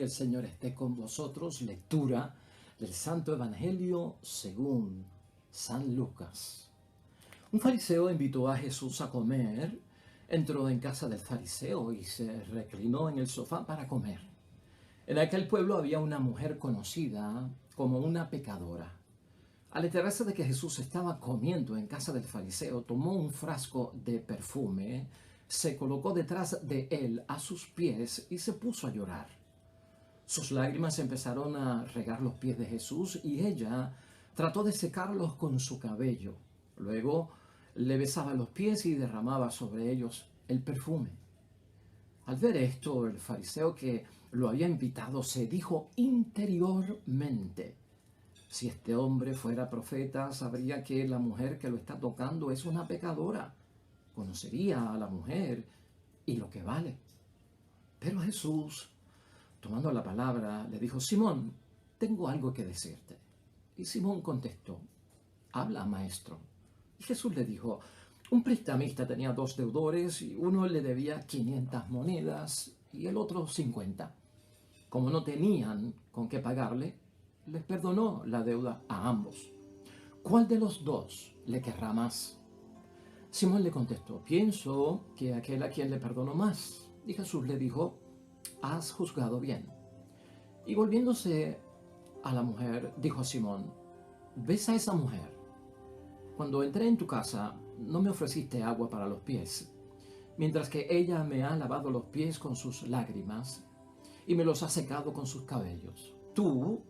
el Señor esté con vosotros. Lectura del Santo Evangelio según San Lucas. Un fariseo invitó a Jesús a comer. Entró en casa del fariseo y se reclinó en el sofá para comer. En aquel pueblo había una mujer conocida como una pecadora. Al enterarse de que Jesús estaba comiendo en casa del fariseo, tomó un frasco de perfume, se colocó detrás de él a sus pies y se puso a llorar. Sus lágrimas empezaron a regar los pies de Jesús y ella trató de secarlos con su cabello. Luego le besaba los pies y derramaba sobre ellos el perfume. Al ver esto, el fariseo que lo había invitado se dijo interiormente: si este hombre fuera profeta, sabría que la mujer que lo está tocando es una pecadora. Conocería a la mujer y lo que vale. Pero Jesús, tomando la palabra, le dijo: Simón, tengo algo que decirte. Y Simón contestó: habla, maestro. Y Jesús le dijo: un prestamista tenía 2 deudores y uno le debía 500 monedas y el otro 50. Como no tenían con qué pagarle, les perdonó la deuda a ambos. ¿Cuál de los dos le querrá más? Simón le contestó: pienso que aquel a quien le perdonó más. Y Jesús le dijo: has juzgado bien. Y volviéndose a la mujer, dijo a Simón: ¿ves a esa mujer? Cuando entré en tu casa, no me ofreciste agua para los pies, mientras que ella me ha lavado los pies con sus lágrimas y me los ha secado con sus cabellos. Tú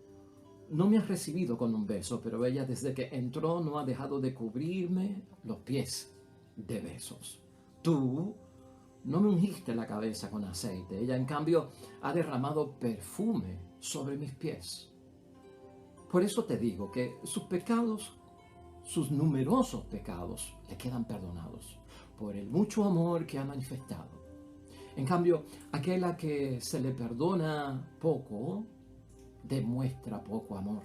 no me has recibido con un beso, pero ella desde que entró no ha dejado de cubrirme los pies de besos. Tú no me ungiste la cabeza con aceite, ella en cambio ha derramado perfume sobre mis pies. Por eso te digo que sus pecados, sus numerosos pecados, le quedan perdonados por el mucho amor que ha manifestado. En cambio, aquel a que se le perdona poco, demuestra poco amor.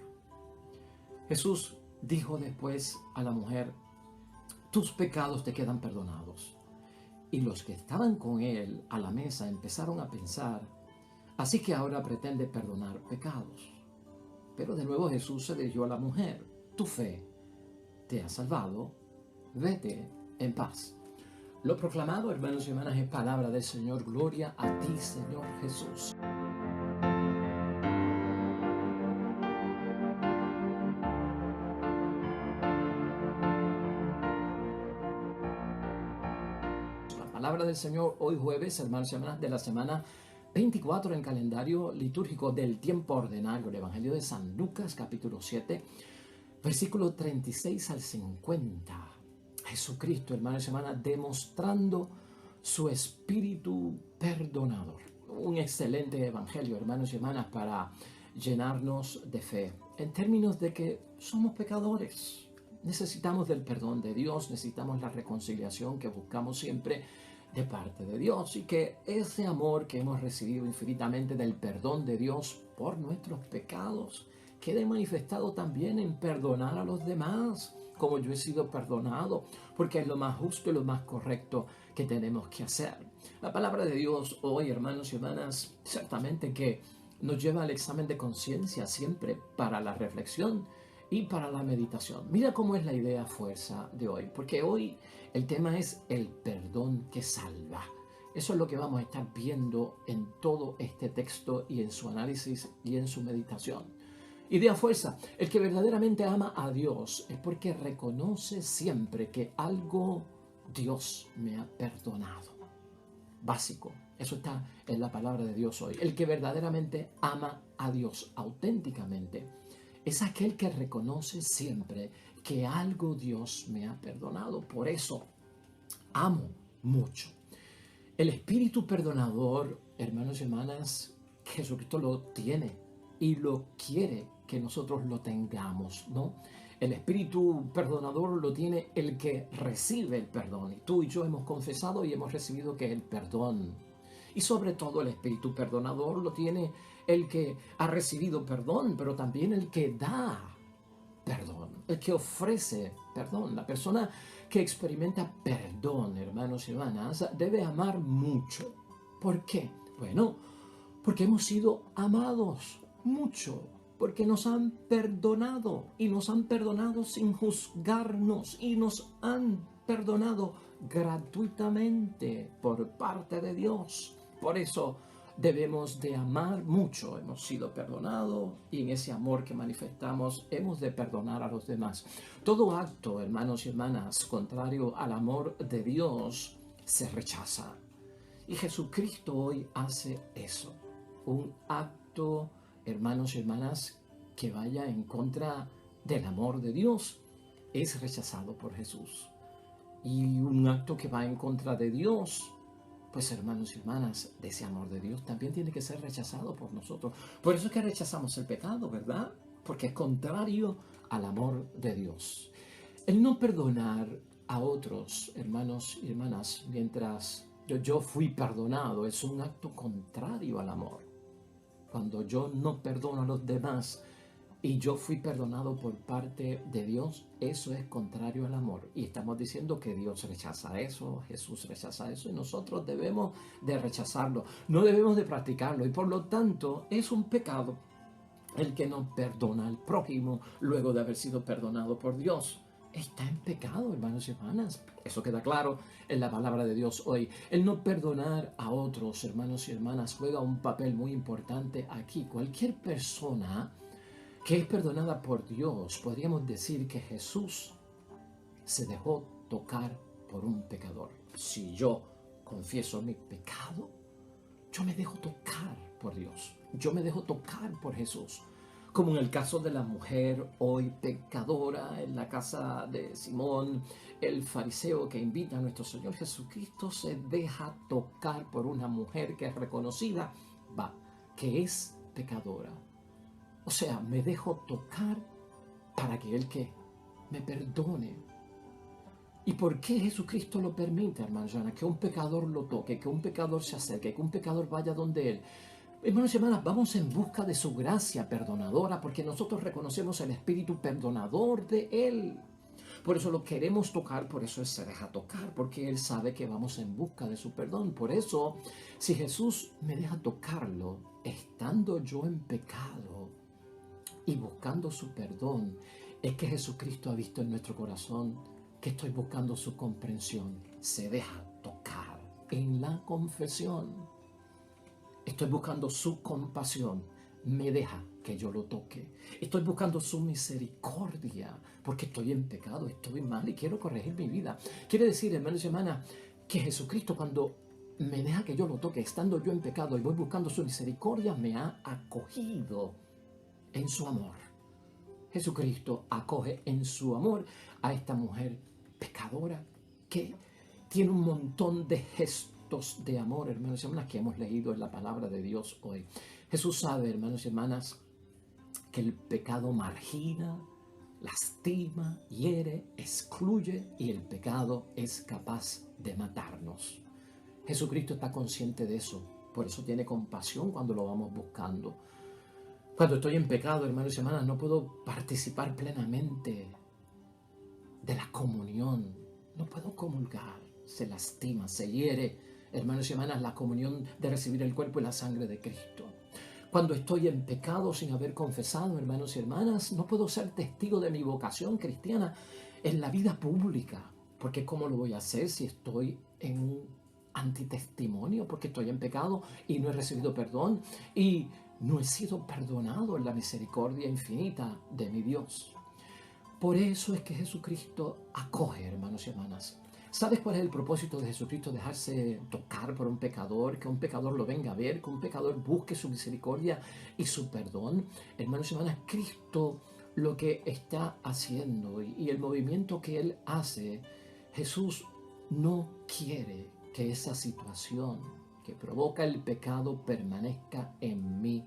Jesús dijo después a la mujer: tus pecados te quedan perdonados. Y los que estaban con él a la mesa empezaron a pensar: así que ahora pretende perdonar pecados. Pero de nuevo Jesús se dirigió a la mujer: tu fe te ha salvado, vete en paz. Lo proclamado, hermanos y hermanas, es palabra del Señor. Gloria a ti, Señor Jesús. La palabra del Señor hoy jueves, hermanos y hermanas, de la semana 24 en calendario litúrgico del tiempo ordinario, el Evangelio de San Lucas, capítulo 7, versículo 36 al 50. Jesucristo, hermanos y hermanas, demostrando su espíritu perdonador. Un excelente evangelio, hermanos y hermanas, para llenarnos de fe, en términos de que somos pecadores. Necesitamos del perdón de Dios, necesitamos la reconciliación que buscamos siempre de parte de Dios, y que ese amor que hemos recibido infinitamente del perdón de Dios por nuestros pecados quede manifestado también en perdonar a los demás, como yo he sido perdonado, porque es lo más justo y lo más correcto que tenemos que hacer. La palabra de Dios hoy, hermanos y hermanas, ciertamente que nos lleva al examen de conciencia siempre para la reflexión y para la meditación. Mira cómo es la idea fuerza de hoy, porque hoy el tema es el perdón que salva. Eso es lo que vamos a estar viendo en todo este texto y en su análisis y en su meditación. Idea fuerza: el que verdaderamente ama a Dios es porque reconoce siempre que algo Dios me ha perdonado. Básico, eso está en la palabra de Dios hoy. El que verdaderamente ama a Dios auténticamente es aquel que reconoce siempre que algo Dios me ha perdonado. Por eso amo mucho. El espíritu perdonador, hermanos y hermanas, Jesucristo lo tiene y lo quiere que nosotros lo tengamos, ¿no? El espíritu perdonador lo tiene el que recibe el perdón. Y tú y yo hemos confesado y hemos recibido que es el perdón. Y sobre todo el espíritu perdonador lo tiene el que ha recibido perdón, pero también el que da perdón, el que ofrece perdón. La persona que experimenta perdón, hermanos y hermanas, debe amar mucho. ¿Por qué? Bueno, porque hemos sido amados mucho, porque nos han perdonado y nos han perdonado sin juzgarnos y nos han perdonado gratuitamente por parte de Dios. Por eso debemos de amar mucho, hemos sido perdonados y en ese amor que manifestamos hemos de perdonar a los demás. Todo acto, hermanos y hermanas, contrario al amor de Dios se rechaza. Y Jesucristo hoy hace eso, un acto, hermanos y hermanas, que vaya en contra del amor de Dios, es rechazado por Jesús. Y un acto que va en contra de Dios, pues hermanos y hermanas, de ese amor de Dios también tiene que ser rechazado por nosotros. Por eso es que rechazamos el pecado, ¿verdad? Porque es contrario al amor de Dios. El no perdonar a otros, hermanos y hermanas, mientras yo fui perdonado, es un acto contrario al amor. Cuando yo no perdono a los demás y yo fui perdonado por parte de Dios, eso es contrario al amor. Y estamos diciendo que Dios rechaza eso, Jesús rechaza eso y nosotros debemos de rechazarlo, no debemos de practicarlo y por lo tanto es un pecado el que no perdona al prójimo luego de haber sido perdonado por Dios. Está en pecado, hermanos y hermanas. Eso queda claro en la palabra de Dios hoy. El no perdonar a otros, hermanos y hermanas, juega un papel muy importante aquí. Cualquier persona que es perdonada por Dios, podríamos decir que Jesús se dejó tocar por un pecador. Si yo confieso mi pecado, yo me dejo tocar por Dios. Yo me dejo tocar por Jesús. Como en el caso de la mujer hoy pecadora en la casa de Simón, el fariseo que invita a nuestro Señor Jesucristo se deja tocar por una mujer que es reconocida, que es pecadora. O sea, me dejo tocar para que Él que me perdone. ¿Y por qué Jesucristo lo permite, hermanos? Que un pecador lo toque, que un pecador se acerque, que un pecador vaya donde Él. Hermanos y hermanas, vamos en busca de su gracia perdonadora porque nosotros reconocemos el espíritu perdonador de Él. Por eso lo queremos tocar, por eso Él se deja tocar, porque Él sabe que vamos en busca de su perdón. Por eso, si Jesús me deja tocarlo, estando yo en pecado y buscando su perdón, es que Jesucristo ha visto en nuestro corazón que estoy buscando su comprensión. Se deja tocar en la confesión. Estoy buscando su compasión. Me deja que yo lo toque. Estoy buscando su misericordia porque estoy en pecado, estoy mal y quiero corregir mi vida. Quiere decir, hermanos y hermanas, que Jesucristo cuando me deja que yo lo toque, estando yo en pecado y voy buscando su misericordia, me ha acogido en su amor. Jesucristo acoge en su amor a esta mujer pecadora que tiene un montón de gestos de amor, hermanos y hermanas, que hemos leído en la palabra de Dios hoy. Jesús sabe, hermanos y hermanas, que el pecado margina, lastima, hiere, excluye y el pecado es capaz de matarnos. Jesucristo está consciente de eso, por eso tiene compasión cuando lo vamos buscando. Cuando estoy en pecado, hermanos y hermanas, no puedo participar plenamente de la comunión. No puedo comulgar. Se lastima, se hiere, hermanos y hermanas, la comunión de recibir el cuerpo y la sangre de Cristo. Cuando estoy en pecado sin haber confesado, hermanos y hermanas, no puedo ser testigo de mi vocación cristiana en la vida pública. Porque ¿cómo lo voy a hacer si estoy en un antitestimonio? Porque estoy en pecado y no he recibido perdón y no he sido perdonado en la misericordia infinita de mi Dios. Por eso es que Jesucristo acoge, hermanos y hermanas. ¿Sabes cuál es el propósito de Jesucristo? Dejarse tocar por un pecador, que un pecador lo venga a ver, que un pecador busque su misericordia y su perdón. Hermanos y hermanas, Cristo lo que está haciendo y el movimiento que Él hace, Jesús no quiere que esa situación que provoca el pecado permanezca en mí,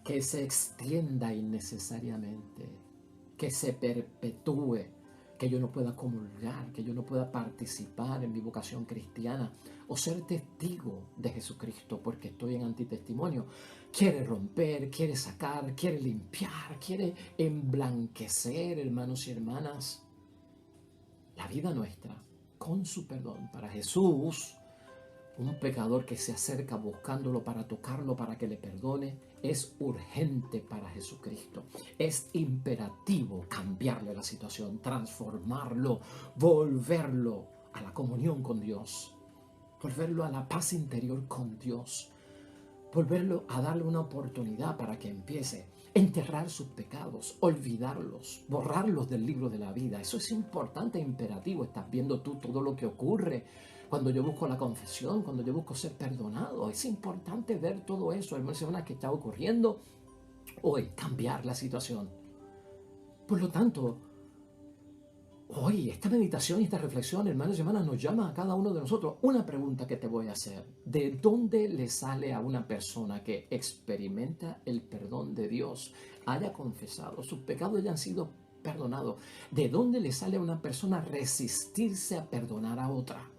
que se extienda innecesariamente, que se perpetúe, que yo no pueda comulgar, que yo no pueda participar en mi vocación cristiana o ser testigo de Jesucristo porque estoy en antitestimonio. Quiere romper, quiere sacar, quiere limpiar, quiere emblanquecer, hermanos y hermanas, la vida nuestra con su perdón. Para Jesús, un pecador que se acerca buscándolo para tocarlo, para que le perdone, es urgente para Jesucristo. Es imperativo cambiarle la situación, transformarlo, volverlo a la comunión con Dios, volverlo a la paz interior con Dios, volverlo a darle una oportunidad para que empiece a enterrar sus pecados, olvidarlos, borrarlos del libro de la vida. Eso es importante e imperativo. Estás viendo tú todo lo que ocurre cuando yo busco la confesión, cuando yo busco ser perdonado. Es importante ver todo eso, hermanos, que está ocurriendo hoy, cambiar la situación. Por lo tanto, hoy esta meditación y esta reflexión, hermanos y hermanas, nos llama a cada uno de nosotros. Una pregunta que te voy a hacer: ¿de dónde le sale a una persona que experimenta el perdón de Dios, haya confesado, sus pecados hayan sido perdonados? ¿De dónde le sale a una persona resistirse a perdonar a otra?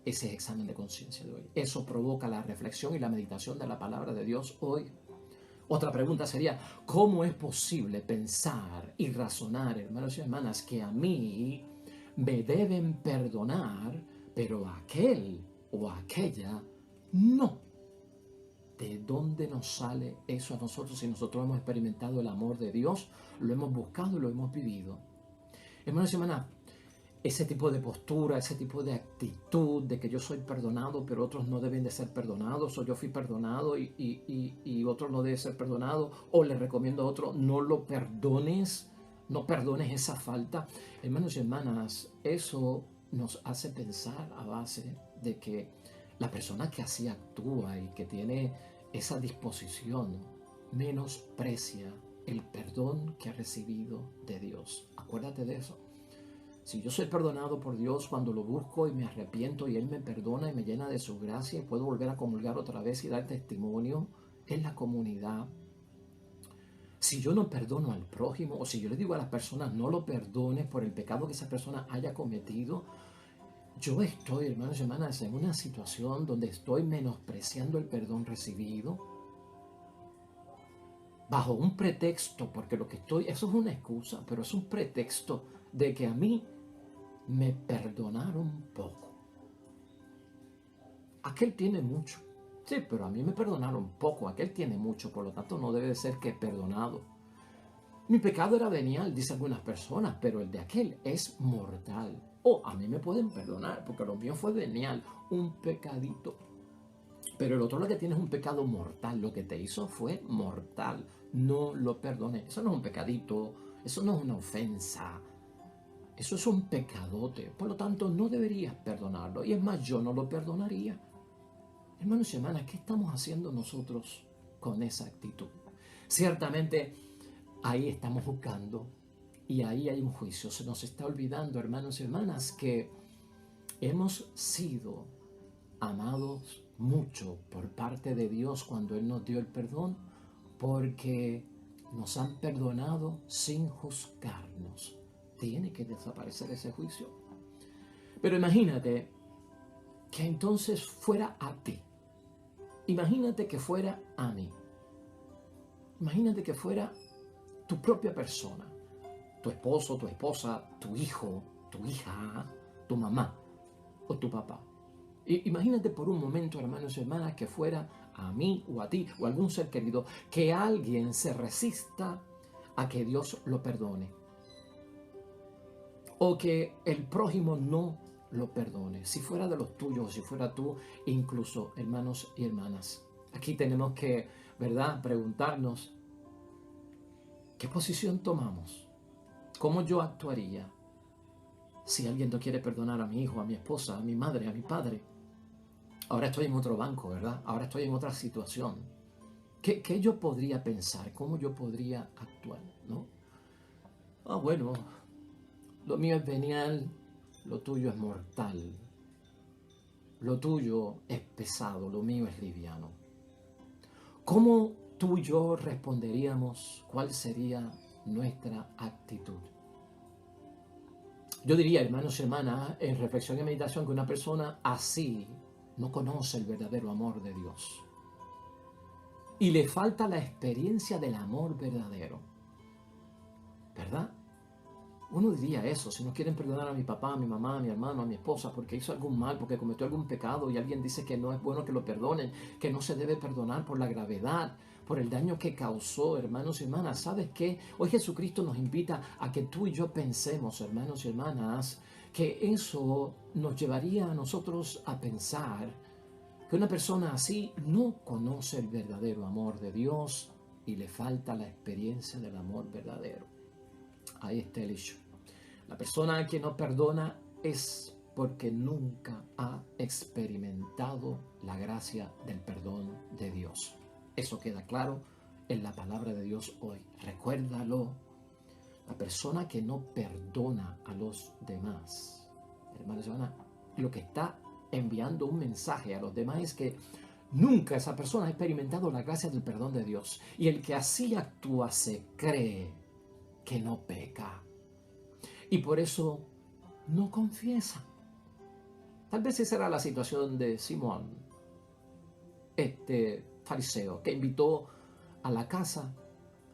Ese examen de conciencia de hoy. Eso provoca la reflexión y la meditación de la palabra de Dios hoy. Otra pregunta sería: ¿cómo es posible pensar y razonar, hermanos y hermanas, que a mí me deben perdonar, pero a aquel o a aquella no? ¿De dónde nos sale eso a nosotros si nosotros hemos experimentado el amor de Dios, lo hemos buscado y lo hemos vivido? Hermanos y hermanas, ese tipo de postura, ese tipo de actitud de que yo soy perdonado, pero otros no deben de ser perdonados, o yo fui perdonado y otros no deben ser perdonados, o le recomiendo a otro, no lo perdones, no perdones esa falta. Hermanos y hermanas, eso nos hace pensar a base de que la persona que así actúa y que tiene esa disposición menosprecia el perdón que ha recibido de Dios. Acuérdate de eso. Si yo soy perdonado por Dios cuando lo busco y me arrepiento y Él me perdona y me llena de su gracia y puedo volver a comulgar otra vez y dar testimonio en la comunidad. Si yo no perdono al prójimo, o si yo le digo a las personas no lo perdones por el pecado que esa persona haya cometido, yo estoy, hermanos y hermanas, en una situación donde estoy menospreciando el perdón recibido bajo un pretexto, porque lo que estoy, eso es una excusa, pero es un pretexto de que a mí me perdonaron poco. Aquel tiene mucho. Sí, pero a mí me perdonaron poco. Aquel tiene mucho, por lo tanto no debe de ser que perdonado. Mi pecado era venial, dicen algunas personas, pero el de aquel es mortal. A mí me pueden perdonar, porque lo mío fue venial, un pecadito. Pero el otro lo que tiene es un pecado mortal. Lo que te hizo fue mortal. No lo perdones. Eso no es un pecadito, eso no es una ofensa. Eso es un pecadote, por lo tanto no deberías perdonarlo. Y es más, yo no lo perdonaría. Hermanos y hermanas, ¿qué estamos haciendo nosotros con esa actitud? Ciertamente, ahí estamos buscando y ahí hay un juicio. Se nos está olvidando, hermanos y hermanas, que hemos sido amados mucho por parte de Dios cuando Él nos dio el perdón, porque nos han perdonado sin juzgarnos. Tiene que desaparecer ese juicio. Pero imagínate que entonces fuera a ti. Imagínate que fuera a mí. Imagínate que fuera tu propia persona. Tu esposo, tu esposa, tu hijo, tu hija, tu mamá o tu papá. Imagínate por un momento, hermanos y hermanas, que fuera a mí o a ti o a algún ser querido, que alguien se resista a que Dios lo perdone. O que el prójimo no lo perdone, si fuera de los tuyos o si fuera tú, incluso hermanos y hermanas. Aquí tenemos que, ¿verdad?, preguntarnos, ¿qué posición tomamos? ¿Cómo yo actuaría si alguien no quiere perdonar a mi hijo, a mi esposa, a mi madre, a mi padre? Ahora estoy en otro banco, ¿verdad? Ahora estoy en otra situación. ¿Qué yo podría pensar? ¿Cómo yo podría actuar? ¿No? Bueno, lo mío es venial, lo tuyo es mortal. Lo tuyo es pesado, lo mío es liviano. ¿Cómo tú y yo responderíamos? ¿Cuál sería nuestra actitud? Yo diría, hermanos y hermanas, en reflexión y meditación, que una persona así no conoce el verdadero amor de Dios. Y le falta la experiencia del amor verdadero. ¿Verdad? Uno diría eso, si no quieren perdonar a mi papá, a mi mamá, a mi hermano, a mi esposa, porque hizo algún mal, porque cometió algún pecado y alguien dice que no es bueno que lo perdonen, que no se debe perdonar por la gravedad, por el daño que causó, hermanos y hermanas. ¿Sabes qué? Hoy Jesucristo nos invita a que tú y yo pensemos, hermanos y hermanas, que eso nos llevaría a nosotros a pensar que una persona así no conoce el verdadero amor de Dios y le falta la experiencia del amor verdadero. Ahí está el hecho. La persona que no perdona es porque nunca ha experimentado la gracia del perdón de Dios. Eso queda claro en la palabra de Dios hoy. Recuérdalo. La persona que no perdona a los demás, hermanos y hermanas, lo que está enviando un mensaje a los demás es que nunca esa persona ha experimentado la gracia del perdón de Dios. Y el que así actúa se cree que no peca. Y por eso no confiesa. Tal vez esa era la situación de Simón, este fariseo, que invitó a la casa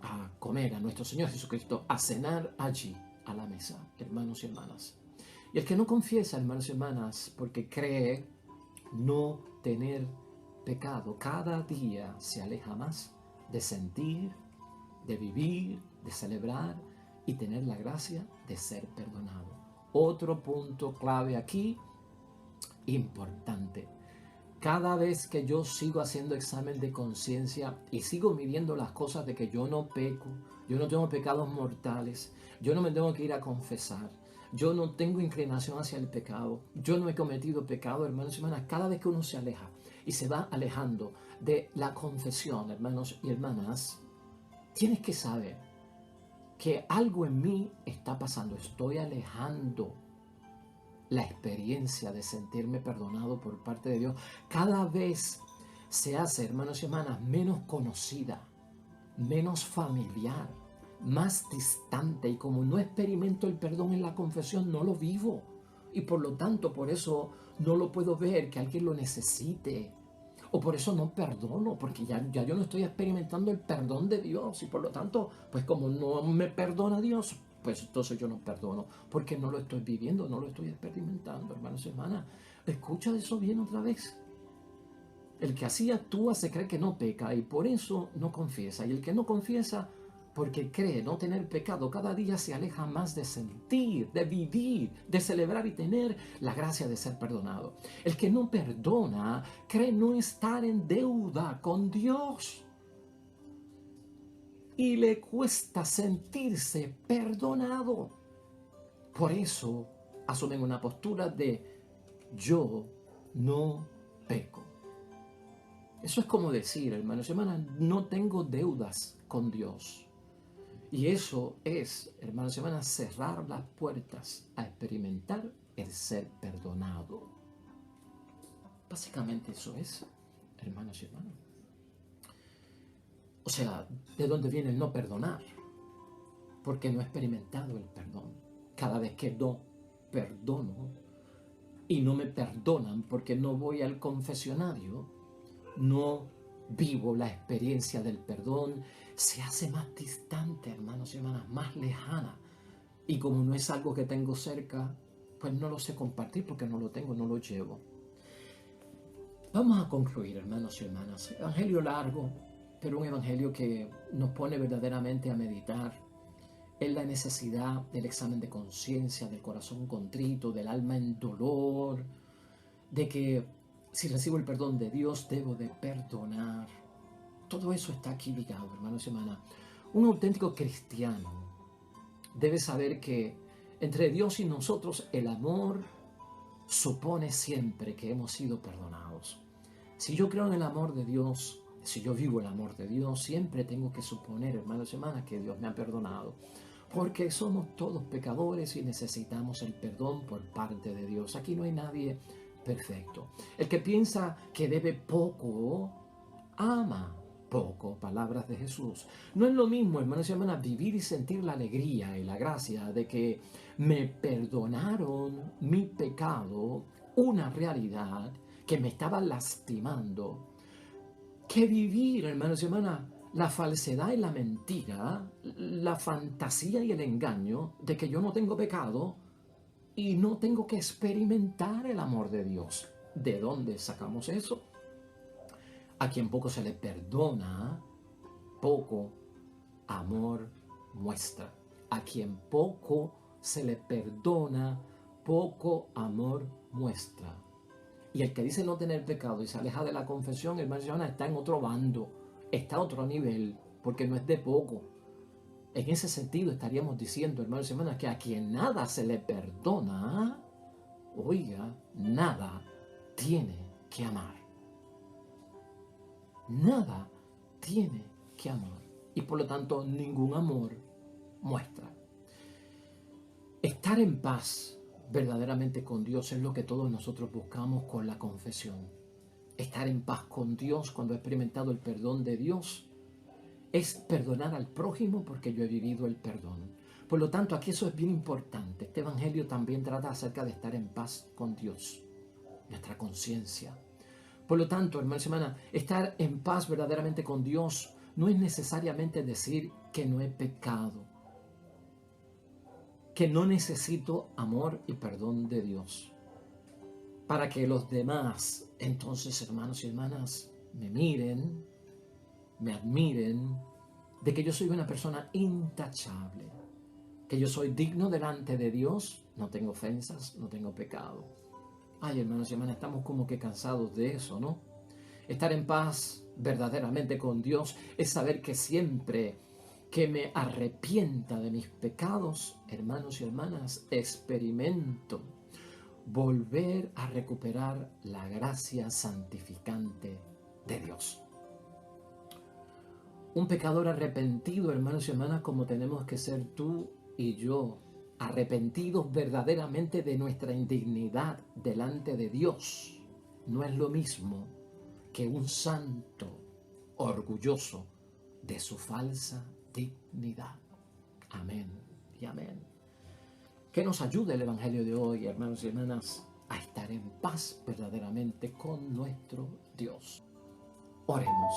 a comer a nuestro Señor Jesucristo, a cenar allí, a la mesa, hermanos y hermanas. Y el que no confiesa, hermanos y hermanas, porque cree no tener pecado, cada día se aleja más de sentir, de vivir, de celebrar y tener la gracia de ser perdonado. Otro punto clave aquí, importante. Cada vez que yo sigo haciendo examen de conciencia y sigo midiendo las cosas de que yo no peco, yo no tengo pecados mortales, yo no me tengo que ir a confesar, yo no tengo inclinación hacia el pecado, yo no he cometido pecado, hermanos y hermanas, cada vez que uno se aleja y se va alejando de la confesión, hermanos y hermanas, tienes que saber que algo en mí está pasando, estoy alejando la experiencia de sentirme perdonado por parte de Dios. Cada vez se hace, hermanos y hermanas, menos conocida, menos familiar, más distante. Y como no experimento el perdón en la confesión, no lo vivo. Y por lo tanto, por eso no lo puedo ver que alguien lo necesite. O por eso no perdono, porque ya yo no estoy experimentando el perdón de Dios. Y por lo tanto, pues como no me perdona Dios, pues entonces yo no perdono, porque no lo estoy viviendo, no lo estoy experimentando, hermanos y hermanas. Escucha eso bien otra vez. El que así actúa se cree que no peca y por eso no confiesa. Y el que no confiesa, porque cree no tener pecado, cada día se aleja más de sentir, de vivir, de celebrar y tener la gracia de ser perdonado. El que no perdona, cree no estar en deuda con Dios. Y le cuesta sentirse perdonado. Por eso asumen una postura de yo no peco. Eso es como decir, hermanos y hermanas, no tengo deudas con Dios. Y eso es, hermanos y hermanas, cerrar las puertas a experimentar el ser perdonado. Básicamente eso es, hermanos y hermanas. O sea, ¿de dónde viene el no perdonar? Porque no he experimentado el perdón. Cada vez que no perdono y no me perdonan porque no voy al confesionario, no vivo la experiencia del perdón, se hace más distante, hermanos y hermanas, más lejana. Y como no es algo que tengo cerca, pues no lo sé compartir porque no lo tengo, no lo llevo. Vamos a concluir, hermanos y hermanas. Evangelio largo, pero un evangelio que nos pone verdaderamente a meditar en la necesidad del examen de conciencia, del corazón contrito, del alma en dolor, de que si recibo el perdón de Dios, debo de perdonar. Todo eso está aquí ligado, hermanos y hermanas. Un auténtico cristiano debe saber que entre Dios y nosotros el amor supone siempre que hemos sido perdonados. Si yo creo en el amor de Dios, si yo vivo el amor de Dios, siempre tengo que suponer, hermanos y hermanas, que Dios me ha perdonado. Porque somos todos pecadores y necesitamos el perdón por parte de Dios. Aquí no hay nadie perfecto. El que piensa que debe poco, ama poco. Palabras de Jesús. No es lo mismo, hermanos y hermanas, vivir y sentir la alegría y la gracia de que me perdonaron mi pecado, una realidad que me estaba lastimando, que vivir, hermanos y hermanas, la falsedad y la mentira, la fantasía y el engaño de que yo no tengo pecado y no tengo que experimentar el amor de Dios. ¿De dónde sacamos eso? A quien poco se le perdona, poco amor muestra. A quien poco se le perdona, poco amor muestra. Y el que dice no tener pecado y se aleja de la confesión, hermano, está en otro bando, está a otro nivel, porque no es de poco. En ese sentido estaríamos diciendo, hermanos y hermanas, que a quien nada se le perdona, oiga, nada tiene que amar. Nada tiene que amar. Y por lo tanto, ningún amor muestra. Estar en paz verdaderamente con Dios es lo que todos nosotros buscamos con la confesión. Estar en paz con Dios cuando he experimentado el perdón de Dios es perdonar al prójimo porque yo he vivido el perdón. Por lo tanto, aquí eso es bien importante. Este evangelio también trata acerca de estar en paz con Dios, nuestra conciencia. Por lo tanto, hermanos y hermanas, estar en paz verdaderamente con Dios no es necesariamente decir que no he pecado, que no necesito amor y perdón de Dios, para que los demás, entonces, hermanos y hermanas, me miren, me admiren, de que yo soy una persona intachable, que yo soy digno delante de Dios, no tengo ofensas, no tengo pecado. Ay, hermanos y hermanas, estamos como que cansados de eso, ¿no? Estar en paz verdaderamente con Dios es saber que siempre que me arrepienta de mis pecados, hermanos y hermanas, experimento volver a recuperar la gracia santificante de Dios. Un pecador arrepentido, hermanos y hermanas, como tenemos que ser tú y yo, arrepentidos verdaderamente de nuestra indignidad delante de Dios, no es lo mismo que un santo orgulloso de su falsa dignidad. Amén y amén. Que nos ayude el Evangelio de hoy, hermanos y hermanas, a estar en paz verdaderamente con nuestro Dios. Oremos.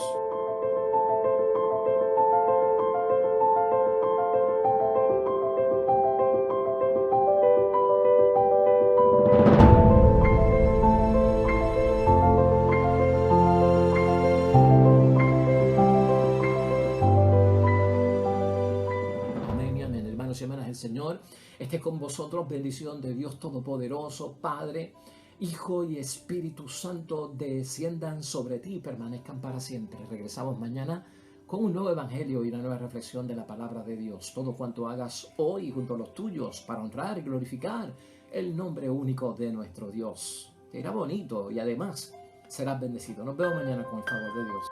Semanas el Señor esté con vosotros, bendición de Dios Todopoderoso, Padre, Hijo y Espíritu Santo desciendan sobre ti y permanezcan para siempre. Regresamos mañana con un nuevo evangelio y una nueva reflexión de la palabra de Dios. Todo cuanto hagas hoy junto a los tuyos para honrar y glorificar el nombre único de nuestro Dios. Te irá bonito y además serás bendecido. Nos vemos mañana con el favor de Dios.